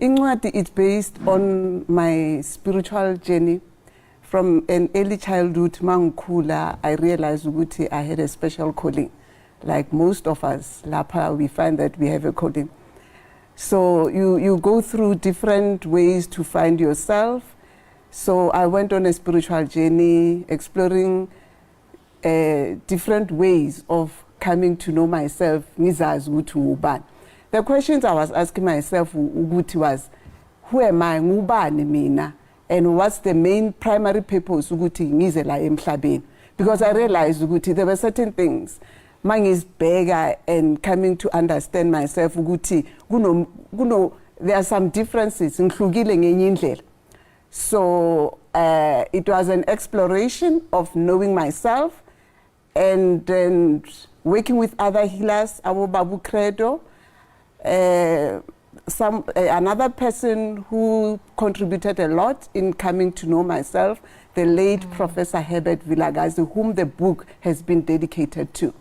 Incwadi is based on my spiritual journey. From an early childhood, mangkhula, I realized ukuthi I had a special calling. Like most of us, lapha, we find that we have a calling. So you go through different ways to find yourself. So I went on a spiritual journey, exploring different ways of coming to know myself. The questions I was asking myself was, who am I, ngubani mina, and what's the main primary purpose ukuthi ngize la emhlabeni? Because I realized ukuthi there were certain things mangis bigger and coming to understand myself ukuthi there are some differences ngihlukile ngenye indlela. So it was an exploration of knowing myself and then working with other healers, Abo Babu Credo. Another person who contributed a lot in coming to know myself, the late Professor Herbert Vilakazi, whom the book has been dedicated to.